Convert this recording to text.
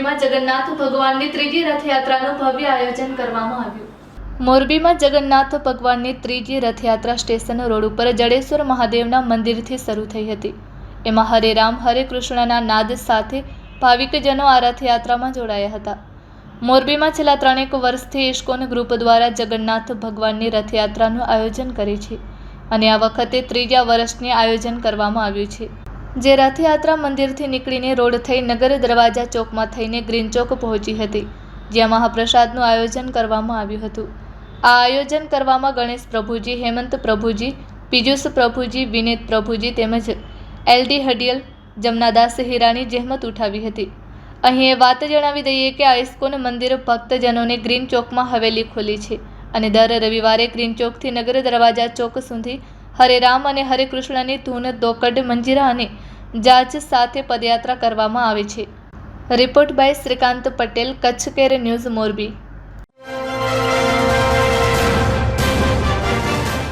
મોરબીમાં જગન્નાથ ભગવાનની ત્રીજી રથયાત્રાનું ભવ્ય આયોજન કરવામાં આવ્યું. મોરબીમાં જગન્નાથ ભગવાનની ત્રીજી રથયાત્રા સ્ટેશન રોડ ઉપર જડેશ્વર મહાદેવના મંદિરથી શરૂ થઈ હતી. એમાં હરે રામ હરે કૃષ્ણના નાદ સાથે ભાવિકજનો આ રથયાત્રામાં જોડાયા હતા. મોરબીમાં છેલ્લા 3 વર્ષથી ઇસ્કોન ગ્રુપ દ્વારા જગન્નાથ ભગવાનની રથયાત્રાનું આયોજન કરે છે અને આ વખતે ત્રીજા વર્ષની આયોજન કરવામાં આવ્યું છે. જે રથયાત્રા મંદિરથી નીકળીને રોડ થઈ નગર દરવાજા ચોકમાં થઈને ગ્રીન ચોક પહોંચી હતી, જ્યાં મહાપ્રસાદનું આયોજન કરવામાં આવ્યું હતું. આ આયોજન કરવામાં ગણેશ પ્રભુજી, હેમંત પ્રભુજી, પિયુષ પ્રભુજી, વિનેત પ્રભુજી તેમજ LD હડિયલ, જમનાદાસ હિરાની જહેમત ઉઠાવી હતી. અહીં એ વાત જણાવી દઈએ કે આ ઇસ્કોન મંદિર ભક્તજનોને ગ્રીન ચોકમાં હવેલી ખોલી છે અને દર રવિવારે ગ્રીન ચોકથી નગર દરવાજા ચોક સુધી હરે રામ અને હરે કૃષ્ણની ધૂન, દોકડ, મંજીરા અને જાચ સાથે પદયાત્રા કરવામાં આવે છે. Report by Shrikant Patel, Kutch care news, Morbi.